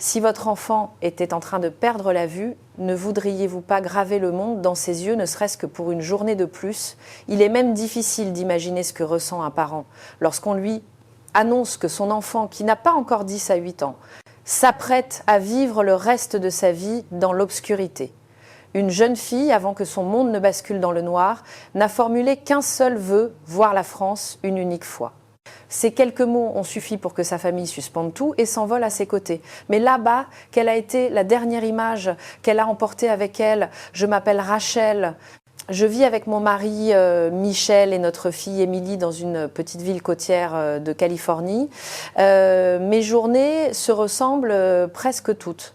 Si votre enfant était en train de perdre la vue, ne voudriez-vous pas graver le monde dans ses yeux, ne serait-ce que pour une journée de plus? Il est même difficile d'imaginer ce que ressent un parent lorsqu'on lui annonce que son enfant, qui n'a pas encore 10 à 8 ans, s'apprête à vivre le reste de sa vie dans l'obscurité. Une jeune fille, avant que son monde ne bascule dans le noir, n'a formulé qu'un seul vœu, voir la France une unique fois. Ces quelques mots ont suffi pour que sa famille suspende tout et s'envole à ses côtés. Mais là-bas, quelle a été la dernière image qu'elle a emportée avec elle? Je m'appelle Rachel. Je vis avec mon mari Michel et notre fille Émilie dans une petite ville côtière de Californie. Mes journées se ressemblent presque toutes.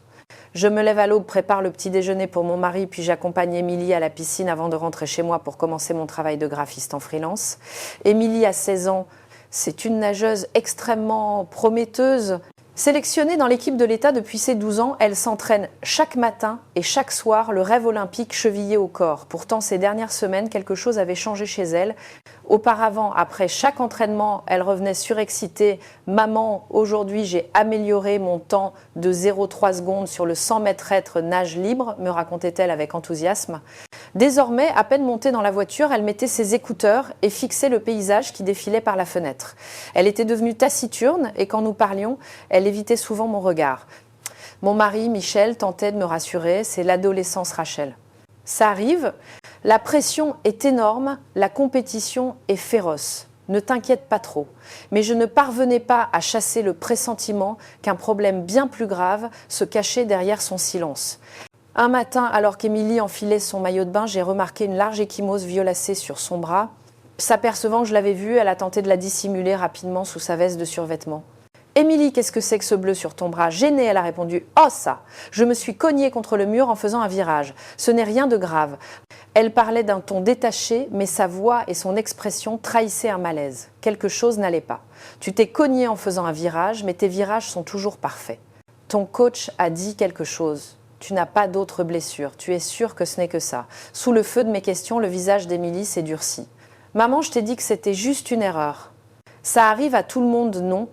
Je me lève à l'aube, prépare le petit déjeuner pour mon mari, puis j'accompagne Émilie à la piscine avant de rentrer chez moi pour commencer mon travail de graphiste en freelance. Émilie a 16 ans. C'est une nageuse extrêmement prometteuse. Sélectionnée dans l'équipe de l'État depuis ses 12 ans, elle s'entraîne chaque matin et chaque soir, le rêve olympique chevillé au corps. Pourtant, ces dernières semaines, quelque chose avait changé chez elle. Auparavant, après chaque entraînement, elle revenait surexcitée. « Maman, aujourd'hui, j'ai amélioré mon temps de 0,3 secondes sur le 100 mètres nage libre », me racontait-elle avec enthousiasme. Désormais, à peine montée dans la voiture, elle mettait ses écouteurs et fixait le paysage qui défilait par la fenêtre. Elle était devenue taciturne et quand nous parlions, elle évitait souvent mon regard. Mon mari, Michel, tentait de me rassurer, c'est l'adolescence Rachel. Ça arrive, la pression est énorme, la compétition est féroce. Ne t'inquiète pas trop. Mais je ne parvenais pas à chasser le pressentiment qu'un problème bien plus grave se cachait derrière son silence. Un matin, alors qu'Émilie enfilait son maillot de bain, j'ai remarqué une large ecchymose violacée sur son bras. S'apercevant que je l'avais vue, elle a tenté de la dissimuler rapidement sous sa veste de survêtement. « Émilie, qu'est-ce que c'est que ce bleu sur ton bras ?» Gênée, elle a répondu « Oh ça ! Je me suis cognée contre le mur en faisant un virage. Ce n'est rien de grave. » Elle parlait d'un ton détaché, mais sa voix et son expression trahissaient un malaise. Quelque chose n'allait pas. « Tu t'es cognée en faisant un virage, mais tes virages sont toujours parfaits. Ton coach a dit quelque chose. Tu n'as pas d'autres blessures. Tu es sûre que ce n'est que ça. » Sous le feu de mes questions, le visage d'Émilie s'est durci. « Maman, je t'ai dit que c'était juste une erreur. »« Ça arrive à tout le monde, non ?»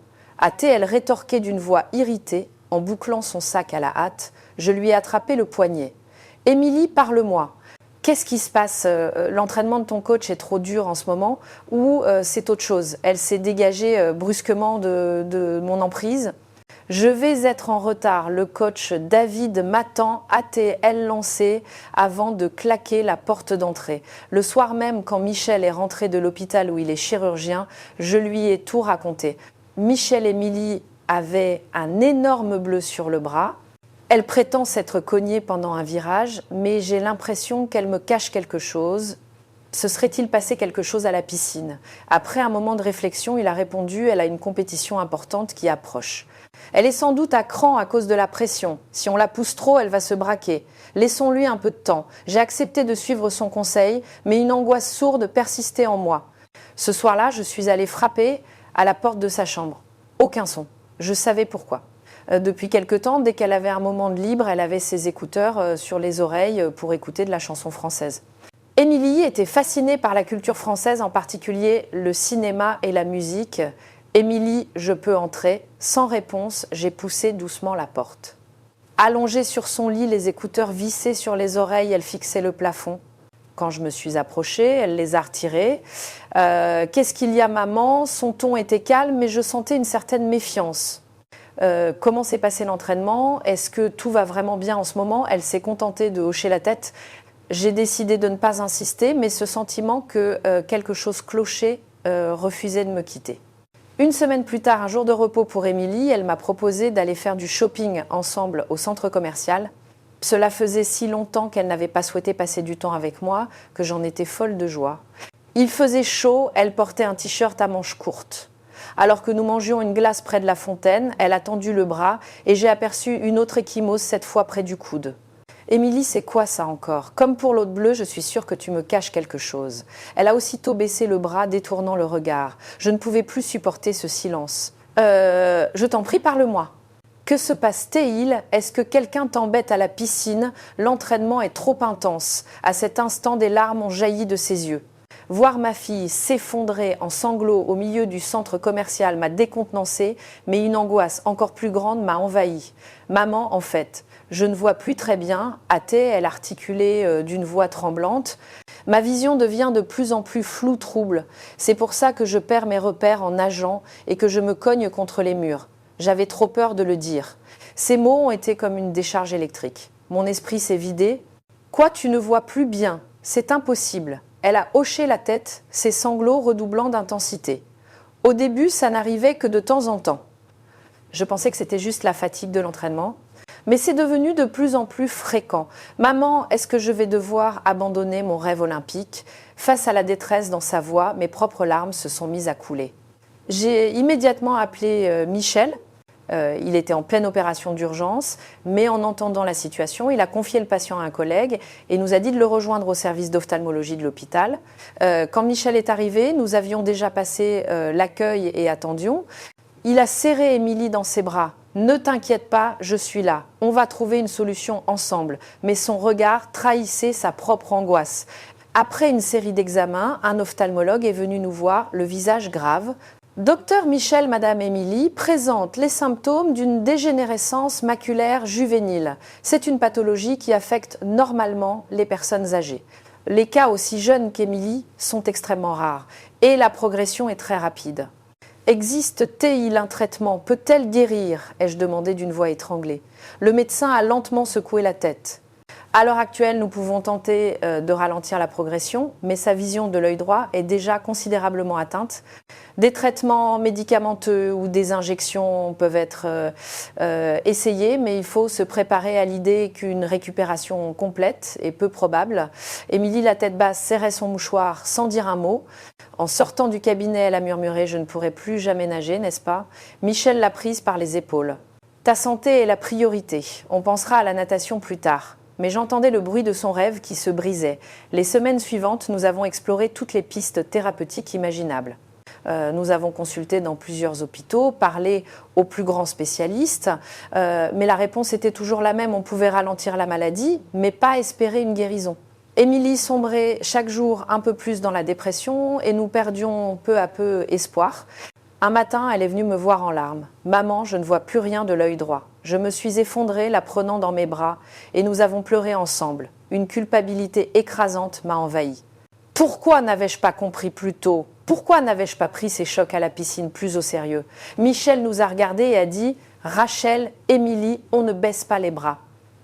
a-t-elle rétorqué d'une voix irritée, en bouclant son sac à la hâte. Je lui ai attrapé le poignet. « Émilie, parle-moi. Qu'est-ce qui se passe? L'entraînement de ton coach est trop dur en ce moment ou c'est autre chose ?» Elle s'est dégagée brusquement de mon emprise. « Je vais être en retard. Le coach David m'attend, a-t-elle lancé avant de claquer la porte d'entrée. Le soir même, quand Michel est rentré de l'hôpital où il est chirurgien, je lui ai tout raconté. Michel et Émilie avaient un énorme bleu sur le bras. Elle prétend s'être cognée pendant un virage, mais j'ai l'impression qu'elle me cache quelque chose. Se serait-il passé quelque chose à la piscine? Après un moment de réflexion, il a répondu « Elle a une compétition importante qui approche. Elle est sans doute à cran à cause de la pression. Si on la pousse trop, elle va se braquer. Laissons-lui un peu de temps. » J'ai accepté de suivre son conseil, mais une angoisse sourde persistait en moi. Ce soir-là, je suis allée frapper à la porte de sa chambre. Aucun son. Je savais pourquoi. Depuis quelque temps, dès qu'elle avait un moment de libre, elle avait ses écouteurs sur les oreilles pour écouter de la chanson française. Émilie était fascinée par la culture française, en particulier le cinéma et la musique. « Émilie, je peux entrer ?» Sans réponse, j'ai poussé doucement la porte. Allongée sur son lit, les écouteurs vissés sur les oreilles, elle fixait le plafond. Quand je me suis approchée, elle les a retirés. « Qu'est-ce qu'il y a, maman ?» Son ton était calme, mais je sentais une certaine méfiance. Comment s'est passé l'entraînement? Est-ce que tout va vraiment bien en ce moment? Elle s'est contentée de hocher la tête. J'ai décidé de ne pas insister, mais ce sentiment que quelque chose clochait refusait de me quitter. Une semaine plus tard, un jour de repos pour Émilie, elle m'a proposé d'aller faire du shopping ensemble au centre commercial. Cela faisait si longtemps qu'elle n'avait pas souhaité passer du temps avec moi que j'en étais folle de joie. Il faisait chaud, elle portait un t-shirt à manches courtes. Alors que nous mangions une glace près de la fontaine, elle a tendu le bras et j'ai aperçu une autre ecchymose, cette fois près du coude. « Émilie, c'est quoi ça encore? Comme pour l'autre bleu, je suis sûre que tu me caches quelque chose. » Elle a aussitôt baissé le bras, détournant le regard. Je ne pouvais plus supporter ce silence. « Je t'en prie, parle-moi. » Que se passe-t-il? Est-ce que quelqu'un t'embête à la piscine? L'entraînement est trop intense. À cet instant, des larmes ont jailli de ses yeux. Voir ma fille s'effondrer en sanglots au milieu du centre commercial m'a décontenancée, mais une angoisse encore plus grande m'a envahie. Maman, en fait, je ne vois plus très bien, hâtée, elle articulait d'une voix tremblante. Ma vision devient de plus en plus floue, trouble. C'est pour ça que je perds mes repères en nageant et que je me cogne contre les murs. J'avais trop peur de le dire. Ces mots ont été comme une décharge électrique. Mon esprit s'est vidé. Quoi, tu ne vois plus bien? C'est impossible. Elle a hoché la tête, ses sanglots redoublant d'intensité. Au début, ça n'arrivait que de temps en temps. Je pensais que c'était juste la fatigue de l'entraînement. Mais c'est devenu de plus en plus fréquent. Maman, est-ce que je vais devoir abandonner mon rêve olympique? Face à la détresse dans sa voix, mes propres larmes se sont mises à couler. J'ai immédiatement appelé Michel. Il était en pleine opération d'urgence, mais en entendant la situation, il a confié le patient à un collègue et nous a dit de le rejoindre au service d'ophtalmologie de l'hôpital. Quand Michel est arrivé, nous avions déjà passé l'accueil et attendions. Il a serré Émilie dans ses bras. « Ne t'inquiète pas, je suis là. On va trouver une solution ensemble. » Mais son regard trahissait sa propre angoisse. Après une série d'examens, un ophtalmologue est venu nous voir, le visage grave. « Docteur Michel, Madame Émilie, présente les symptômes d'une dégénérescence maculaire juvénile. C'est une pathologie qui affecte normalement les personnes âgées. Les cas aussi jeunes qu'Émilie sont extrêmement rares et la progression est très rapide. » Existe-t-il un traitement? Peut-elle guérir? Ai-je demandé d'une voix étranglée. Le médecin a lentement secoué la tête. À l'heure actuelle, nous pouvons tenter de ralentir la progression, mais sa vision de l'œil droit est déjà considérablement atteinte. Des traitements médicamenteux ou des injections peuvent être essayés, mais il faut se préparer à l'idée qu'une récupération complète est peu probable. Émilie, la tête basse, serrait son mouchoir sans dire un mot. En sortant du cabinet, elle a murmuré « Je ne pourrai plus jamais nager, n'est-ce pas ?» Michel l'a prise par les épaules. « Ta santé est la priorité. On pensera à la natation plus tard. » Mais j'entendais le bruit de son rêve qui se brisait. Les semaines suivantes, nous avons exploré toutes les pistes thérapeutiques imaginables. Nous avons consulté dans plusieurs hôpitaux, parlé aux plus grands spécialistes, mais la réponse était toujours la même. On pouvait ralentir la maladie, mais pas espérer une guérison. Émilie sombrait chaque jour un peu plus dans la dépression et nous perdions peu à peu espoir. Un matin, elle est venue me voir en larmes. « Maman, je ne vois plus rien de l'œil droit. » Je me suis effondrée, la prenant dans mes bras, et nous avons pleuré ensemble. Une culpabilité écrasante m'a envahie. Pourquoi n'avais-je pas compris plus tôt? Pourquoi n'avais-je pas pris ces chocs à la piscine plus au sérieux? Michel nous a regardés et a dit « Rachel, Émilie, on ne baisse pas les bras.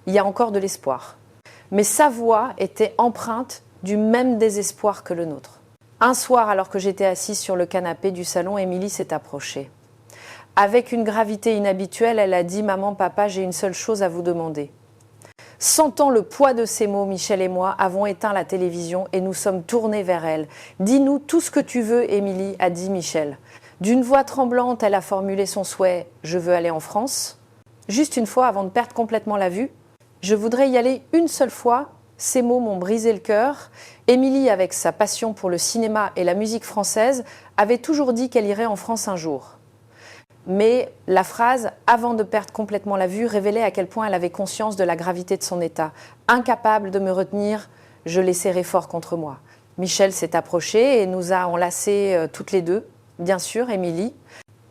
Il y a encore de l'espoir. » Mais sa voix était empreinte du même désespoir que le nôtre. Un soir, alors que j'étais assise sur le canapé du salon, Émilie s'est approchée. Avec une gravité inhabituelle, elle a dit « Maman, papa, j'ai une seule chose à vous demander. » Sentant le poids de ces mots, Michel et moi avons éteint la télévision et nous sommes tournés vers elle. « Dis-nous tout ce que tu veux, Émilie, » a dit Michel. D'une voix tremblante, elle a formulé son souhait « Je veux aller en France. » Juste une fois, avant de perdre complètement la vue. « Je voudrais y aller une seule fois. » Ces mots m'ont brisé le cœur. Émilie, avec sa passion pour le cinéma et la musique française, avait toujours dit qu'elle irait en France un jour. Mais la phrase « avant de perdre complètement la vue » révélait à quel point elle avait conscience de la gravité de son état. Incapable de me retenir, je l'ai serrée fort contre moi. Michel s'est approché et nous a enlacés toutes les deux. Bien sûr, Émilie,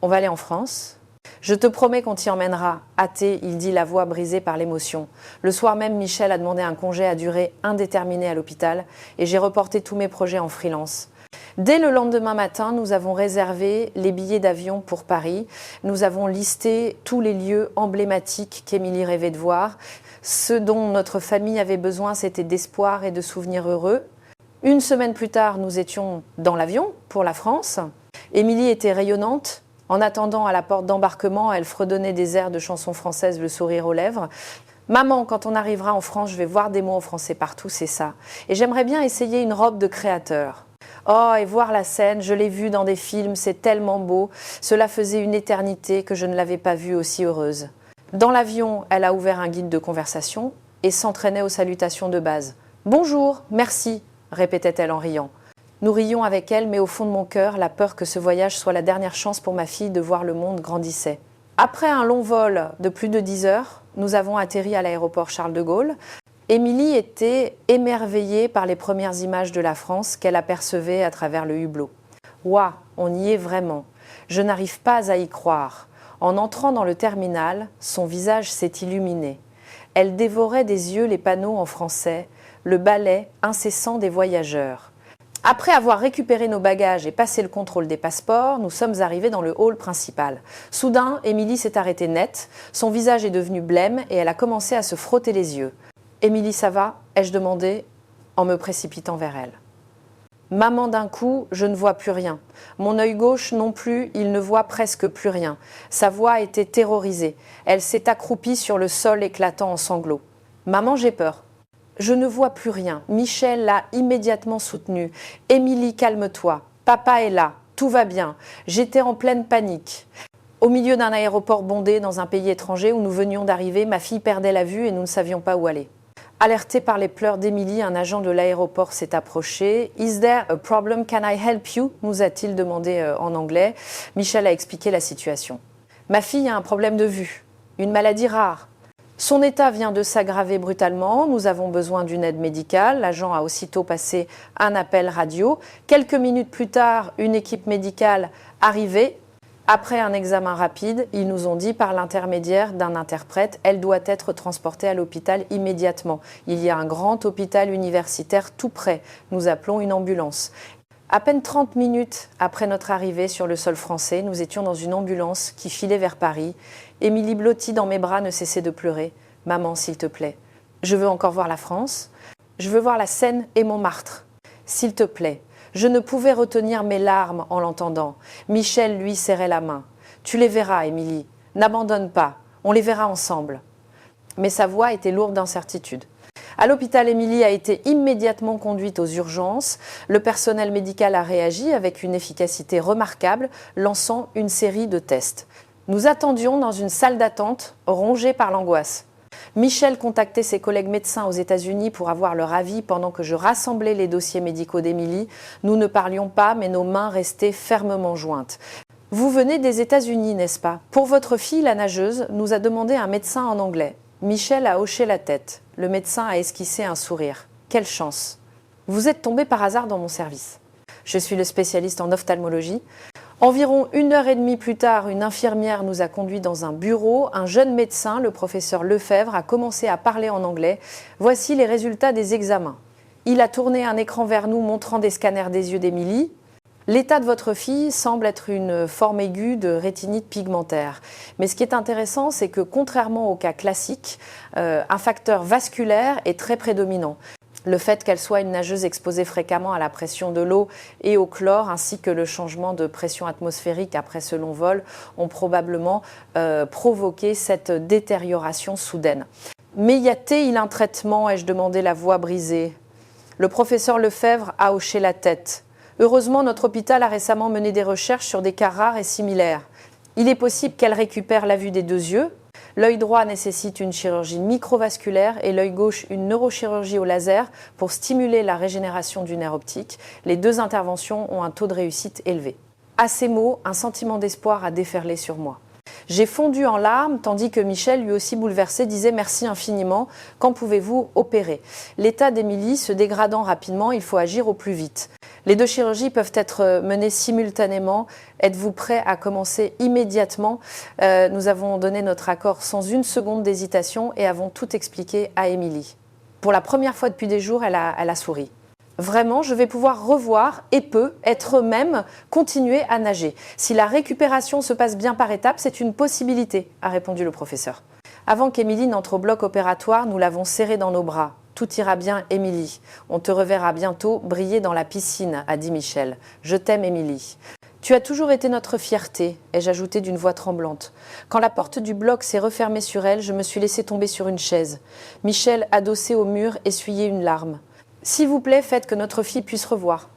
on va aller en France. Je te promets qu'on t'y emmènera. Hâté, il dit, la voix brisée par l'émotion. Le soir même, Michel a demandé un congé à durée indéterminée à l'hôpital et j'ai reporté tous mes projets en freelance. Dès le lendemain matin, nous avons réservé les billets d'avion pour Paris. Nous avons listé tous les lieux emblématiques qu'Émilie rêvait de voir. Ce dont notre famille avait besoin, c'était d'espoir et de souvenirs heureux. Une semaine plus tard, nous étions dans l'avion pour la France. Émilie était rayonnante. En attendant à la porte d'embarquement, elle fredonnait des airs de chansons françaises, le sourire aux lèvres. « Maman, quand on arrivera en France, je vais voir des mots en français partout, c'est ça. Et j'aimerais bien essayer une robe de créateur. » Oh, et voir la scène, je l'ai vue dans des films, c'est tellement beau. Cela faisait une éternité que je ne l'avais pas vue aussi heureuse. Dans l'avion, elle a ouvert un guide de conversation et s'entraînait aux salutations de base. « Bonjour, merci », répétait-elle en riant. Nous rions avec elle, mais au fond de mon cœur, la peur que ce voyage soit la dernière chance pour ma fille de voir le monde grandissait. Après un long vol de plus de 10 heures, nous avons atterri à l'aéroport Charles de Gaulle. Émilie était émerveillée par les premières images de la France qu'elle apercevait à travers le hublot. « Ouah, on y est vraiment. Je n'arrive pas à y croire. » En entrant dans le terminal, son visage s'est illuminé. Elle dévorait des yeux les panneaux en français, le balai incessant des voyageurs. Après avoir récupéré nos bagages et passé le contrôle des passeports, nous sommes arrivés dans le hall principal. Soudain, Émilie s'est arrêtée net, son visage est devenu blême et elle a commencé à se frotter les yeux. « Émilie, ça va ?» ai-je demandé en me précipitant vers elle. « Maman, d'un coup, je ne vois plus rien. Mon œil gauche non plus, il ne voit presque plus rien. Sa voix était terrorisée. Elle s'est accroupie sur le sol éclatant en sanglots. « Maman, j'ai peur. » Je ne vois plus rien. Michel l'a immédiatement soutenue. « Émilie, calme-toi. Papa est là. Tout va bien. » J'étais en pleine panique. Au milieu d'un aéroport bondé dans un pays étranger où nous venions d'arriver, ma fille perdait la vue et nous ne savions pas où aller. Alerté par les pleurs d'Émilie, un agent de l'aéroport s'est approché. « Is there a problem? Can I help you ?» nous a-t-il demandé en anglais. Michel a expliqué la situation. « Ma fille a un problème de vue. Une maladie rare. Son état vient de s'aggraver brutalement, nous avons besoin d'une aide médicale. » L'agent a aussitôt passé un appel radio. Quelques minutes plus tard, une équipe médicale arrivait. Après un examen rapide, ils nous ont dit par l'intermédiaire d'un interprète, elle doit être transportée à l'hôpital immédiatement. Il y a un grand hôpital universitaire tout près. Nous appelons une ambulance. À peine 30 minutes après notre arrivée sur le sol français, nous étions dans une ambulance qui filait vers Paris. Émilie, blottie dans mes bras, ne cessait de pleurer. « Maman, s'il te plaît, je veux encore voir la France. Je veux voir la Seine et Montmartre. S'il te plaît. » Je ne pouvais retenir mes larmes en l'entendant. Michel lui serrait la main. « Tu les verras, Émilie. N'abandonne pas. On les verra ensemble. » Mais sa voix était lourde d'incertitude. À l'hôpital, Émilie a été immédiatement conduite aux urgences. Le personnel médical a réagi avec une efficacité remarquable, lançant une série de tests. Nous attendions dans une salle d'attente, rongée par l'angoisse. Michel contactait ses collègues médecins aux États-Unis pour avoir leur avis pendant que je rassemblais les dossiers médicaux d'Émilie. Nous ne parlions pas, mais nos mains restaient fermement jointes. « Vous venez des États-Unis, n'est-ce pas ? Pour votre fille, la nageuse, nous a demandé un médecin en anglais. » Michel a hoché la tête. Le médecin a esquissé un sourire. « Quelle chance ! Vous êtes tombé par hasard dans mon service. Je suis le spécialiste en ophtalmologie. » Environ 1h30 plus tard, une infirmière nous a conduits dans un bureau. Un jeune médecin, le professeur Lefebvre, a commencé à parler en anglais. Voici les résultats des examens. Il a tourné un écran vers nous montrant des scanners des yeux d'Émilie. L'état de votre fille semble être une forme aiguë de rétinite pigmentaire. Mais ce qui est intéressant, c'est que contrairement au cas classique, un facteur vasculaire est très prédominant. Le fait qu'elle soit une nageuse exposée fréquemment à la pression de l'eau et au chlore, ainsi que le changement de pression atmosphérique après ce long vol, ont probablement provoqué cette détérioration soudaine. « Mais y a-t-il un traitement ?» ai-je demandé, la voix brisée. Le professeur Lefebvre a hoché la tête. « Heureusement, notre hôpital a récemment mené des recherches sur des cas rares et similaires. Il est possible qu'elle récupère la vue des deux yeux. L'œil droit nécessite une chirurgie microvasculaire et l'œil gauche une neurochirurgie au laser pour stimuler la régénération du nerf optique. Les deux interventions ont un taux de réussite élevé. » À ces mots, un sentiment d'espoir a déferlé sur moi. J'ai fondu en larmes, tandis que Michel, lui aussi bouleversé, disait « Merci infiniment, quand pouvez-vous opérer ?» L'état d'Émilie se dégradant rapidement, il faut agir au plus vite. Les deux chirurgies peuvent être menées simultanément. Êtes-vous prêt à commencer immédiatement ? Nous avons donné notre accord sans une seconde d'hésitation et avons tout expliqué à Émilie. Pour la première fois depuis des jours, elle a souri. Vraiment, je vais pouvoir revoir et être même continuer à nager. Si la récupération se passe bien par étapes, c'est une possibilité, a répondu le professeur. Avant qu'Émilie n'entre au bloc opératoire, nous l'avons serrée dans nos bras. Tout ira bien, Émilie. On te reverra bientôt briller dans la piscine, a dit Michel. Je t'aime, Émilie. Tu as toujours été notre fierté, ai-je ajouté d'une voix tremblante. Quand la porte du bloc s'est refermée sur elle, je me suis laissée tomber sur une chaise. Michel, adossé au mur, essuyait une larme. S'il vous plaît, faites que notre fille puisse revoir.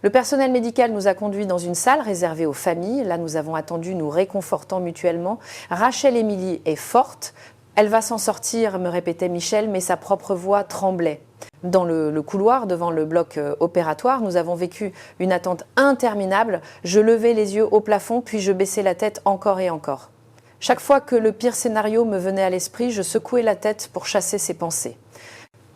Le personnel médical nous a conduits dans une salle réservée aux familles. Là, nous avons attendu, nous réconfortant mutuellement. Rachel Émilie est forte. Elle va s'en sortir, me répétait Michel, mais sa propre voix tremblait. Dans le couloir, devant le bloc opératoire, nous avons vécu une attente interminable. Je levais les yeux au plafond, puis je baissais la tête encore et encore. Chaque fois que le pire scénario me venait à l'esprit, je secouais la tête pour chasser ces pensées.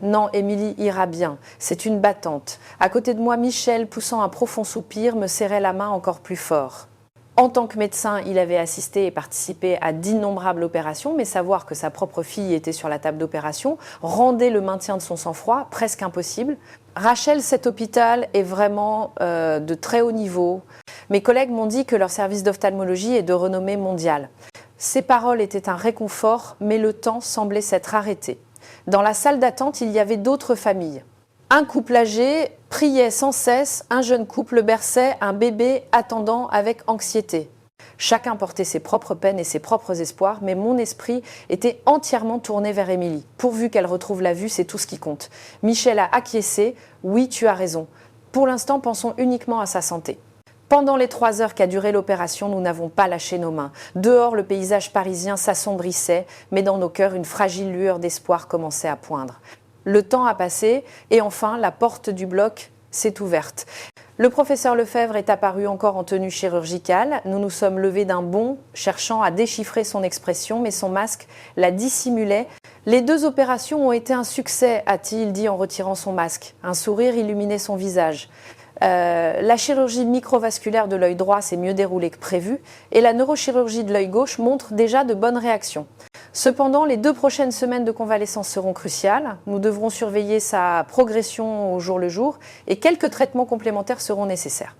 Non, Émilie ira bien. C'est une battante. À côté de moi, Michel, poussant un profond soupir, me serrait la main encore plus fort. En tant que médecin, il avait assisté et participé à d'innombrables opérations, mais savoir que sa propre fille était sur la table d'opération rendait le maintien de son sang-froid presque impossible. Rachel, cet hôpital est vraiment de très haut niveau. Mes collègues m'ont dit que leur service d'ophtalmologie est de renommée mondiale. Ces paroles étaient un réconfort, mais le temps semblait s'être arrêté. Dans la salle d'attente, il y avait d'autres familles. Un couple âgé priait sans cesse, un jeune couple berçait un bébé attendant avec anxiété. Chacun portait ses propres peines et ses propres espoirs, mais mon esprit était entièrement tourné vers Émilie. Pourvu qu'elle retrouve la vue, c'est tout ce qui compte. Michel a acquiescé. Oui, tu as raison. Pour l'instant, pensons uniquement à sa santé. Pendant les 3 heures qu'a duré l'opération, nous n'avons pas lâché nos mains. Dehors, le paysage parisien s'assombrissait, mais dans nos cœurs, une fragile lueur d'espoir commençait à poindre. Le temps a passé et enfin, la porte du bloc s'est ouverte. Le professeur Lefebvre est apparu encore en tenue chirurgicale. Nous nous sommes levés d'un bond, cherchant à déchiffrer son expression, mais son masque la dissimulait. Les 2 opérations ont été un succès, a-t-il dit en retirant son masque. Un sourire illuminait son visage. La chirurgie microvasculaire de l'œil droit s'est mieux déroulée que prévu et la neurochirurgie de l'œil gauche montre déjà de bonnes réactions. Cependant, les 2 prochaines semaines de convalescence seront cruciales. Nous devrons surveiller sa progression au jour le jour et quelques traitements complémentaires seront nécessaires.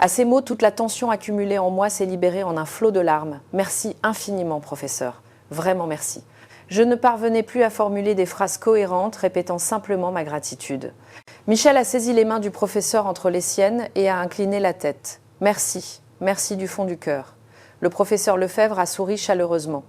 À ces mots, toute la tension accumulée en moi s'est libérée en un flot de larmes. Merci infiniment, professeur. Vraiment merci. Je ne parvenais plus à formuler des phrases cohérentes, répétant simplement ma gratitude. Michel a saisi les mains du professeur entre les siennes et a incliné la tête. Merci, merci du fond du cœur. Le professeur Lefebvre a souri chaleureusement.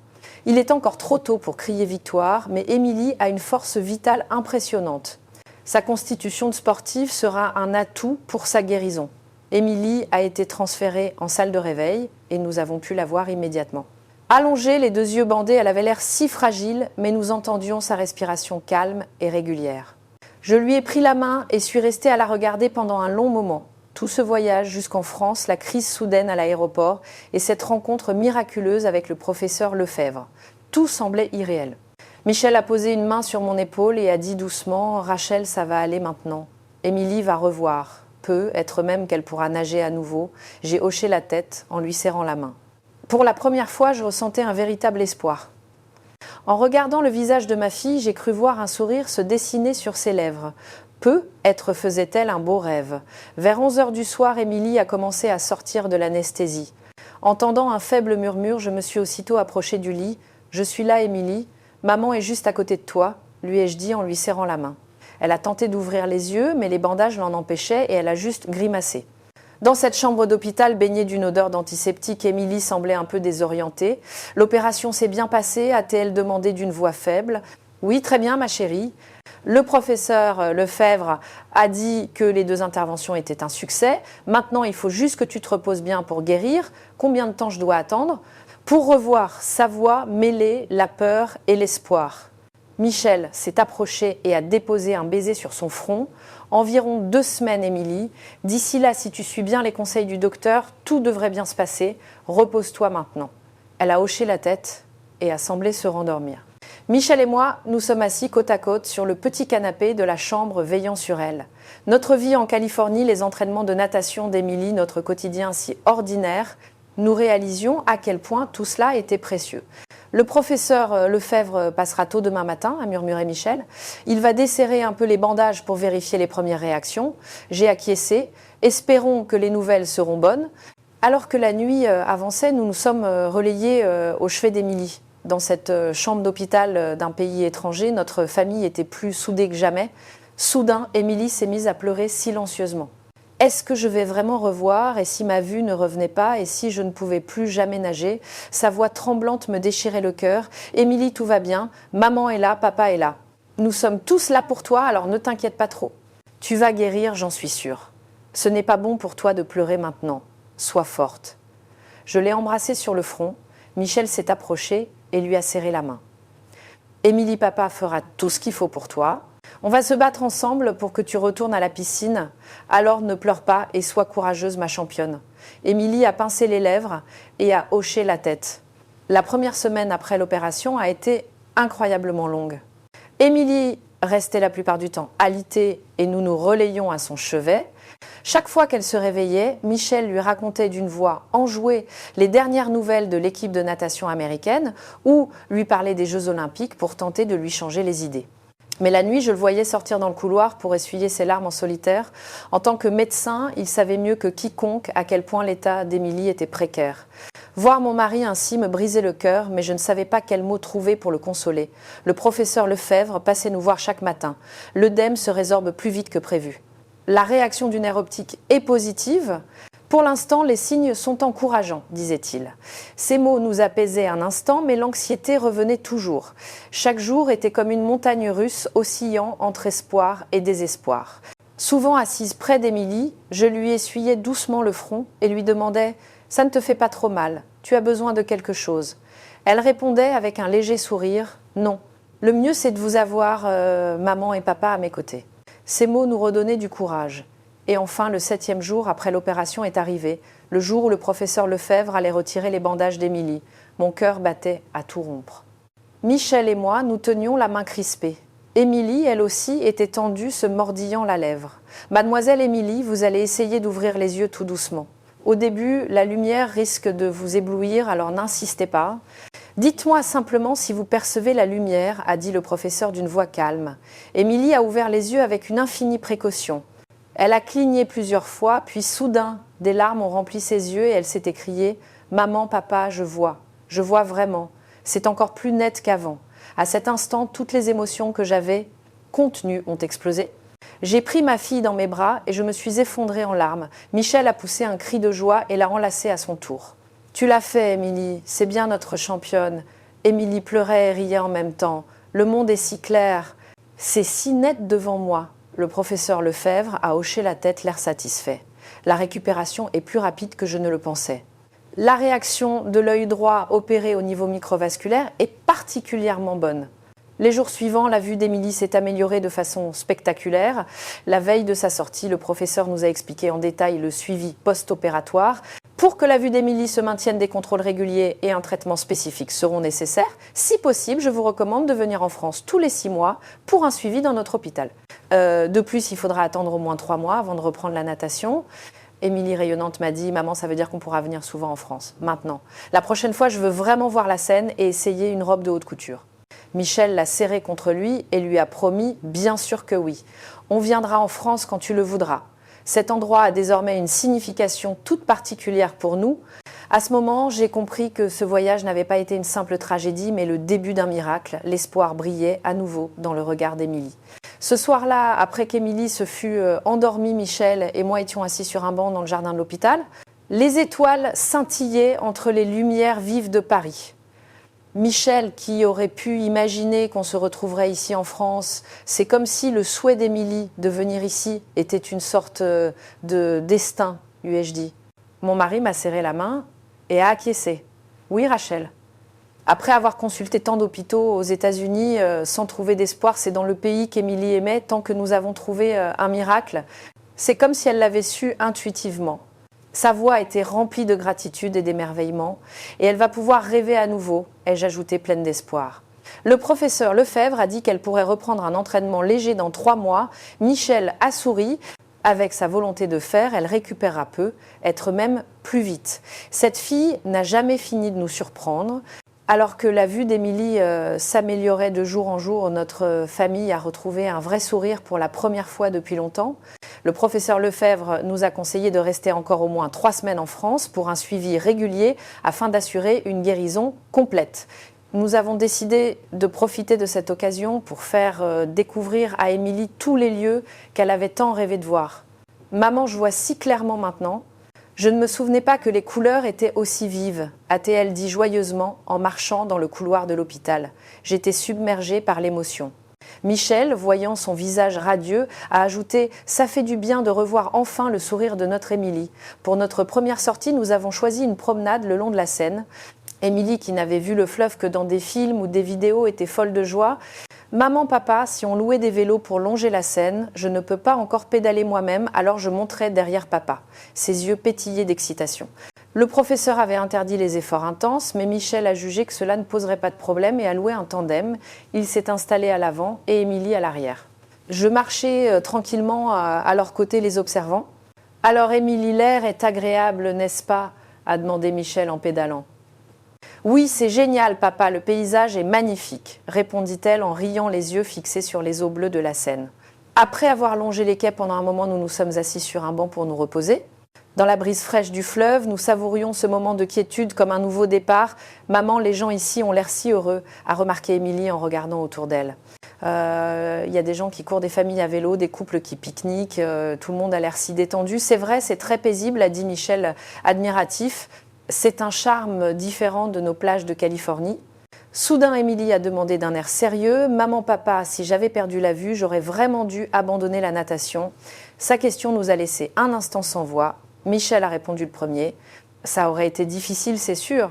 Il est encore trop tôt pour crier victoire, mais Émilie a une force vitale impressionnante. Sa constitution de sportive sera un atout pour sa guérison. Émilie a été transférée en salle de réveil et nous avons pu la voir immédiatement. Allongée, les 2 yeux bandés, elle avait l'air si fragile, mais nous entendions sa respiration calme et régulière. Je lui ai pris la main et suis restée à la regarder pendant un long moment. Tout ce voyage jusqu'en France, la crise soudaine à l'aéroport et cette rencontre miraculeuse avec le professeur Lefebvre. Tout semblait irréel. Michel a posé une main sur mon épaule et a dit doucement « Rachel, ça va aller maintenant. Émilie va revoir. Peut-être même qu'elle pourra nager à nouveau. » J'ai hoché la tête en lui serrant la main. Pour la première fois, je ressentais un véritable espoir. En regardant le visage de ma fille, j'ai cru voir un sourire se dessiner sur ses lèvres. Peut-être faisait-elle un beau rêve. Vers 11h du soir, Émilie a commencé à sortir de l'anesthésie. Entendant un faible murmure, je me suis aussitôt approchée du lit. « Je suis là, Émilie. Maman est juste à côté de toi », lui ai-je dit en lui serrant la main. Elle a tenté d'ouvrir les yeux, mais les bandages l'en empêchaient et elle a juste grimacé. Dans cette chambre d'hôpital baignée d'une odeur d'antiseptique, Émilie semblait un peu désorientée. « L'opération s'est bien passée ?» a-t-elle demandé d'une voix faible. « Oui, très bien, ma chérie. » Le professeur Lefebvre a dit que les 2 interventions étaient un succès. Maintenant, il faut juste que tu te reposes bien pour guérir. Combien de temps je dois attendre ? Pour revoir sa voix mêler la peur et l'espoir. Michel s'est approché et a déposé un baiser sur son front. Environ 2 semaines, Émilie. D'ici là, si tu suis bien les conseils du docteur, tout devrait bien se passer. Repose-toi maintenant. Elle a hoché la tête et a semblé se rendormir. Michel et moi, nous sommes assis côte à côte sur le petit canapé de la chambre veillant sur elle. Notre vie en Californie, les entraînements de natation d'Émilie, notre quotidien si ordinaire, nous réalisions à quel point tout cela était précieux. Le professeur Lefebvre passera tôt demain matin, a murmuré Michel. Il va desserrer un peu les bandages pour vérifier les premières réactions. J'ai acquiescé. Espérons que les nouvelles seront bonnes. Alors que la nuit avançait, nous nous sommes relayés au chevet d'Émilie. Dans cette chambre d'hôpital d'un pays étranger, notre famille était plus soudée que jamais. Soudain, Émilie s'est mise à pleurer silencieusement. Est-ce que je vais vraiment revoir ? Et si ma vue ne revenait pas ? Et si je ne pouvais plus jamais nager ? Sa voix tremblante me déchirait le cœur. « Émilie, tout va bien. Maman est là, papa est là. Nous sommes tous là pour toi, alors ne t'inquiète pas trop. Tu vas guérir, j'en suis sûre. Ce n'est pas bon pour toi de pleurer maintenant. Sois forte. » Je l'ai embrassée sur le front. Michel s'est approché et lui a serré la main. « Émilie, papa fera tout ce qu'il faut pour toi. On va se battre ensemble pour que tu retournes à la piscine. Alors ne pleure pas et sois courageuse, ma championne. » Émilie a pincé les lèvres et a hoché la tête. La première semaine après l'opération a été incroyablement longue. Émilie restait la plupart du temps alitée et nous nous relayions à son chevet. Chaque fois qu'elle se réveillait, Michel lui racontait d'une voix enjouée les dernières nouvelles de l'équipe de natation américaine ou lui parlait des Jeux Olympiques pour tenter de lui changer les idées. Mais la nuit, je le voyais sortir dans le couloir pour essuyer ses larmes en solitaire. En tant que médecin, il savait mieux que quiconque à quel point l'état d'Émilie était précaire. Voir mon mari ainsi me brisait le cœur, mais je ne savais pas quel mot trouver pour le consoler. Le professeur Lefebvre passait nous voir chaque matin. L'œdème se résorbe plus vite que prévu. La réaction du nerf optique est positive. Pour l'instant, les signes sont encourageants, disait-il. Ces mots nous apaisaient un instant, mais l'anxiété revenait toujours. Chaque jour était comme une montagne russe oscillant entre espoir et désespoir. Souvent assise près d'Émilie, je lui essuyais doucement le front et lui demandais « Ça ne te fait pas trop mal, tu as besoin de quelque chose ?» Elle répondait avec un léger sourire « Non, le mieux c'est de vous avoir maman et papa à mes côtés. » Ces mots nous redonnaient du courage. Et enfin, le 7e jour après l'opération est arrivé, le jour où le professeur Lefebvre allait retirer les bandages d'Émilie. Mon cœur battait à tout rompre. Michel et moi, nous tenions la main crispée. Émilie, elle aussi, était tendue, se mordillant la lèvre. « Mademoiselle Émilie, vous allez essayer d'ouvrir les yeux tout doucement. Au début, la lumière risque de vous éblouir, alors n'insistez pas. Dites-moi simplement si vous percevez la lumière, a dit le professeur d'une voix calme. Émilie a ouvert les yeux avec une infinie précaution. Elle a cligné plusieurs fois, puis soudain, des larmes ont rempli ses yeux et elle s'est écriée « Maman, papa, je vois vraiment. C'est encore plus net qu'avant. À cet instant, toutes les émotions que j'avais contenues ont explosé. J'ai pris ma fille dans mes bras et je me suis effondrée en larmes. Michel a poussé un cri de joie et l'a enlacée à son tour. « Tu l'as fait, Émilie, c'est bien notre championne. » Émilie pleurait et riait en même temps. « Le monde est si clair. C'est si net devant moi. » Le professeur Lefebvre a hoché la tête, l'air satisfait. La récupération est plus rapide que je ne le pensais. La réaction de l'œil droit opéré au niveau microvasculaire est particulièrement bonne. Les jours suivants, la vue d'Émilie s'est améliorée de façon spectaculaire. La veille de sa sortie, le professeur nous a expliqué en détail le suivi post-opératoire. Pour que la vue d'Émilie se maintienne, des contrôles réguliers et un traitement spécifique seront nécessaires. Si possible, je vous recommande de venir en France tous les 6 mois pour un suivi dans notre hôpital. De plus, il faudra attendre au moins 3 mois avant de reprendre la natation. Émilie rayonnante m'a dit « Maman, ça veut dire qu'on pourra venir souvent en France, maintenant. La prochaine fois, je veux vraiment voir la scène et essayer une robe de haute couture. » Michel l'a serré contre lui et lui a promis « Bien sûr que oui. On viendra en France quand tu le voudras. » Cet endroit a désormais une signification toute particulière pour nous. À ce moment, j'ai compris que ce voyage n'avait pas été une simple tragédie, mais le début d'un miracle. L'espoir brillait à nouveau dans le regard d'Émilie. Ce soir-là, après qu'Émilie se fût endormie, Michel et moi étions assis sur un banc dans le jardin de l'hôpital. Les étoiles scintillaient entre les lumières vives de Paris. Michel, qui aurait pu imaginer qu'on se retrouverait ici en France, c'est comme si le souhait d'Émilie de venir ici était une sorte de destin, lui ai-je dit. Mon mari m'a serré la main et a acquiescé. Oui, Rachel. Après avoir consulté tant d'hôpitaux aux États-Unis sans trouver d'espoir, c'est dans le pays qu'Émilie aimait, tant que nous avons trouvé un miracle. C'est comme si elle l'avait su intuitivement. Sa voix était remplie de gratitude et d'émerveillement, et elle va pouvoir rêver à nouveau, ai-je ajouté pleine d'espoir. Le professeur Lefebvre a dit qu'elle pourrait reprendre un entraînement léger dans 3 mois. Michel a souri. Avec sa volonté de faire, elle récupérera peu, être même plus vite. Cette fille n'a jamais fini de nous surprendre. Alors que la vue d'Émilie s'améliorait de jour en jour, notre famille a retrouvé un vrai sourire pour la première fois depuis longtemps. Le professeur Lefebvre nous a conseillé de rester encore au moins 3 semaines en France pour un suivi régulier afin d'assurer une guérison complète. Nous avons décidé de profiter de cette occasion pour faire découvrir à Émilie tous les lieux qu'elle avait tant rêvé de voir. « Maman, je vois si clairement maintenant. Je ne me souvenais pas que les couleurs étaient aussi vives, a-t-elle dit joyeusement en marchant dans le couloir de l'hôpital. J'étais submergée par l'émotion. » Michel, voyant son visage radieux, a ajouté « Ça fait du bien de revoir enfin le sourire de notre Émilie. Pour notre première sortie, nous avons choisi une promenade le long de la Seine. » Émilie, qui n'avait vu le fleuve que dans des films ou des vidéos, était folle de joie. « Maman, papa, si on louait des vélos pour longer la Seine, je ne peux pas encore pédaler moi-même, alors je monterai derrière papa. » Ses yeux pétillaient d'excitation. Le professeur avait interdit les efforts intenses, mais Michel a jugé que cela ne poserait pas de problème et a loué un tandem. Il s'est installé à l'avant et Émilie à l'arrière. Je marchais tranquillement à leur côté, les observant. « Alors Émilie, l'air est agréable, n'est-ce pas ?» a demandé Michel en pédalant. « Oui, c'est génial, papa, le paysage est magnifique », répondit-elle en riant, les yeux fixés sur les eaux bleues de la Seine. Après avoir longé les quais pendant un moment, nous nous sommes assis sur un banc pour nous reposer. Dans la brise fraîche du fleuve, nous savourions ce moment de quiétude comme un nouveau départ. « Maman, les gens ici ont l'air si heureux », a remarqué Émilie en regardant autour d'elle. Y a des gens qui courent, des familles à vélo, des couples qui pique-niquent, tout le monde a l'air si détendu. C'est vrai, c'est très paisible, a dit Michel, admiratif. C'est un charme différent de nos plages de Californie. Soudain, Émilie a demandé d'un air sérieux « Maman, papa, si j'avais perdu la vue, j'aurais vraiment dû abandonner la natation ?» Sa question nous a laissé un instant sans voix. Michel a répondu le premier. « Ça aurait été difficile, c'est sûr.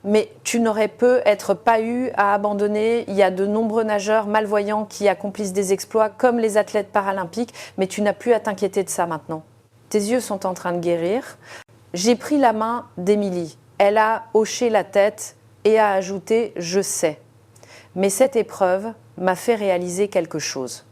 Mais tu n'aurais peut-être pas eu à abandonner. Il y a de nombreux nageurs malvoyants qui accomplissent des exploits comme les athlètes paralympiques, mais tu n'as plus à t'inquiéter de ça maintenant. Tes yeux sont en train de guérir. » J'ai pris la main d'Émilie. Elle a hoché la tête et a ajouté « Je sais ». Mais cette épreuve m'a fait réaliser quelque chose.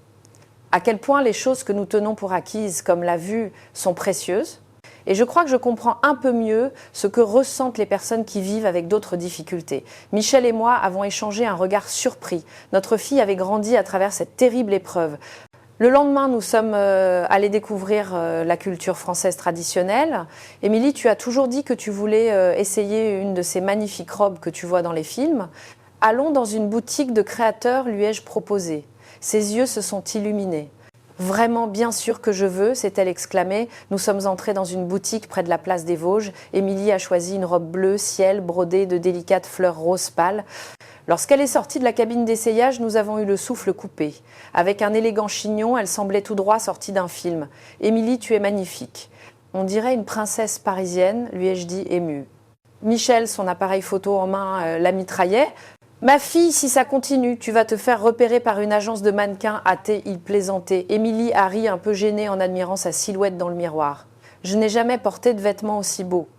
À quel point les choses que nous tenons pour acquises, comme la vue, sont précieuses. Et je crois que je comprends un peu mieux ce que ressentent les personnes qui vivent avec d'autres difficultés. Michel et moi avons échangé un regard surpris. Notre fille avait grandi à travers cette terrible épreuve. Le lendemain, nous sommes allés découvrir la culture française traditionnelle. Émilie, tu as toujours dit que tu voulais essayer une de ces magnifiques robes que tu vois dans les films. Allons dans une boutique de créateurs, lui ai-je proposé. Ses yeux se sont illuminés. Vraiment, bien sûr que je veux, s'est-elle exclamée. Nous sommes entrés dans une boutique près de la place des Vosges. Émilie a choisi une robe bleue, ciel, brodée de délicates fleurs roses pâles. Lorsqu'elle est sortie de la cabine d'essayage, nous avons eu le souffle coupé. Avec un élégant chignon, elle semblait tout droit sortie d'un film. « Émilie, tu es magnifique. On dirait une princesse parisienne, lui ai-je dit émue. Michel, son appareil photo en main, la mitraillait. « Ma fille, si ça continue, tu vas te faire repérer par une agence de mannequins hâtés, il plaisantait. » Émilie a ri un peu gênée en admirant sa silhouette dans le miroir. « Je n'ai jamais porté de vêtements aussi beaux.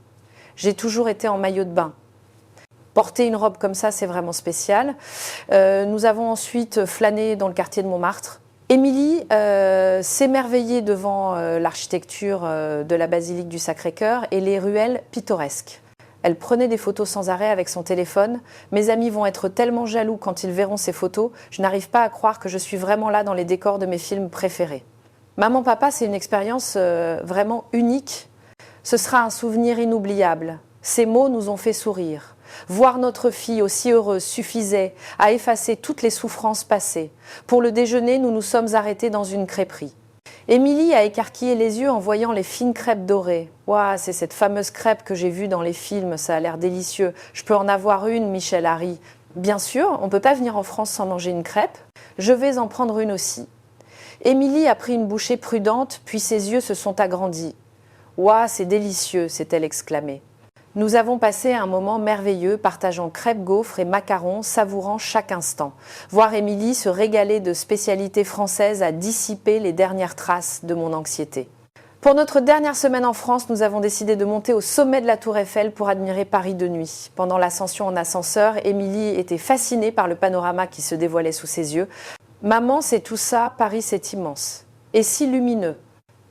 J'ai toujours été en maillot de bain. » Porter une robe comme ça, c'est vraiment spécial. Nous avons ensuite flâné dans le quartier de Montmartre. Émilie s'émerveillait devant l'architecture de la basilique du Sacré-Cœur et les ruelles pittoresques. Elle prenait des photos sans arrêt avec son téléphone. Mes amis vont être tellement jaloux quand ils verront ces photos. Je n'arrive pas à croire que je suis vraiment là dans les décors de mes films préférés. Maman, papa, c'est une expérience vraiment unique. Ce sera un souvenir inoubliable. Ces mots nous ont fait sourire. Voir notre fille aussi heureuse suffisait à effacer toutes les souffrances passées. Pour le déjeuner, nous nous sommes arrêtés dans une crêperie. Émilie a écarquillé les yeux en voyant les fines crêpes dorées. « Ouah, c'est cette fameuse crêpe que j'ai vue dans les films, ça a l'air délicieux. Je peux en avoir une, Michel a ri. »« Bien sûr, on ne peut pas venir en France sans manger une crêpe. Je vais en prendre une aussi. » Émilie a pris une bouchée prudente, puis ses yeux se sont agrandis. « Ouah, c'est délicieux !» s'est-elle exclamée. Nous avons passé un moment merveilleux, partageant crêpes, gaufres et macarons, savourant chaque instant. Voir Émilie se régaler de spécialités françaises a dissipé les dernières traces de mon anxiété. Pour notre dernière semaine en France, nous avons décidé de monter au sommet de la Tour Eiffel pour admirer Paris de nuit. Pendant l'ascension en ascenseur, Émilie était fascinée par le panorama qui se dévoilait sous ses yeux. « Maman, c'est tout ça, Paris c'est immense. Et si lumineux !»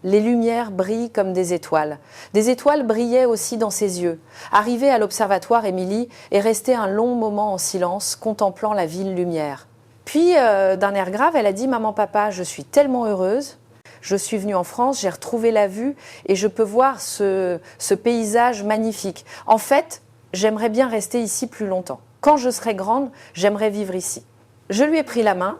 Les lumières brillent comme des étoiles. Des étoiles brillaient aussi dans ses yeux. Arrivée à l'observatoire, Émilie est restée un long moment en silence, contemplant la ville lumière. Puis, d'un air grave, elle a dit « Maman, papa, je suis tellement heureuse. Je suis venue en France, j'ai retrouvé la vue et je peux voir ce paysage magnifique. En fait, j'aimerais bien rester ici plus longtemps. Quand je serai grande, j'aimerais vivre ici. » Je lui ai pris la main.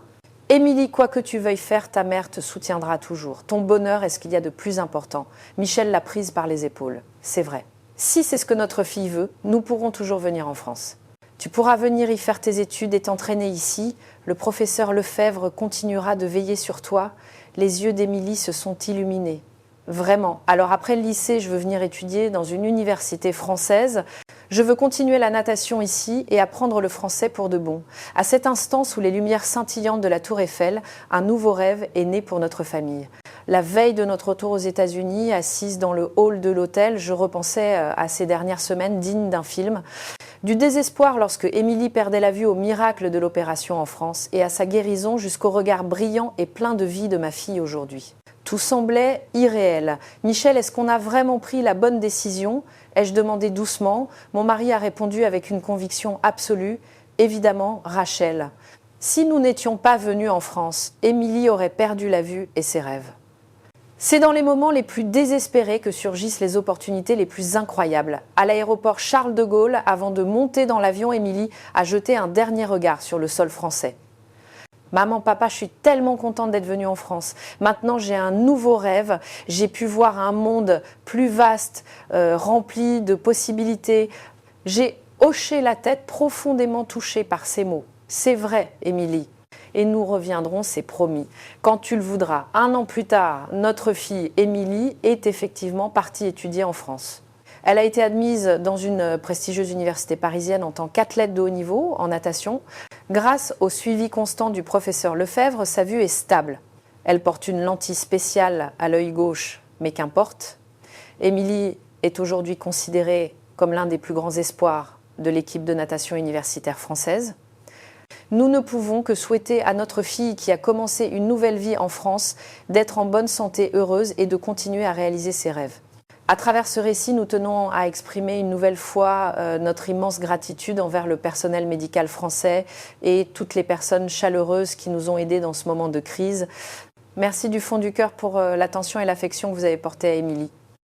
Émilie, quoi que tu veuilles faire, ta mère te soutiendra toujours. Ton bonheur est ce qu'il y a de plus important. Michel l'a prise par les épaules. C'est vrai. Si c'est ce que notre fille veut, nous pourrons toujours venir en France. Tu pourras venir y faire tes études et t'entraîner ici. Le professeur Lefebvre continuera de veiller sur toi. Les yeux d'Émilie se sont illuminés. Vraiment. Alors après le lycée, je veux venir étudier dans une université française. Je veux continuer la natation ici et apprendre le français pour de bon. À cet instant, sous les lumières scintillantes de la Tour Eiffel, un nouveau rêve est né pour notre famille. La veille de notre retour aux États-Unis, assise dans le hall de l'hôtel, je repensais à ces dernières semaines dignes d'un film. Du désespoir lorsque Émilie perdait la vue au miracle de l'opération en France et à sa guérison jusqu'au regard brillant et plein de vie de ma fille aujourd'hui. Tout semblait irréel. « Michel, est-ce qu'on a vraiment pris la bonne décision ?» ai-je demandé doucement. Mon mari a répondu avec une conviction absolue. Évidemment, Rachel. Si nous n'étions pas venus en France, Émilie aurait perdu la vue et ses rêves. C'est dans les moments les plus désespérés que surgissent les opportunités les plus incroyables. À l'aéroport Charles de Gaulle, avant de monter dans l'avion, Émilie a jeté un dernier regard sur le sol français. Maman, papa, je suis tellement contente d'être venue en France. Maintenant, j'ai un nouveau rêve. J'ai pu voir un monde plus vaste, rempli de possibilités. J'ai hoché la tête, profondément touchée par ces mots. C'est vrai, Émilie. Et nous reviendrons, c'est promis. Quand tu le voudras. 1 an plus tard, notre fille Émilie est effectivement partie étudier en France. Elle a été admise dans une prestigieuse université parisienne en tant qu'athlète de haut niveau en natation. Grâce au suivi constant du professeur Lefebvre, sa vue est stable. Elle porte une lentille spéciale à l'œil gauche, mais qu'importe. Émilie est aujourd'hui considérée comme l'un des plus grands espoirs de l'équipe de natation universitaire française. Nous ne pouvons que souhaiter à notre fille qui a commencé une nouvelle vie en France d'être en bonne santé, heureuse et de continuer à réaliser ses rêves. À travers ce récit, nous tenons à exprimer une nouvelle fois notre immense gratitude envers le personnel médical français et toutes les personnes chaleureuses qui nous ont aidés dans ce moment de crise. Merci du fond du cœur pour l'attention et l'affection que vous avez portée à Émilie.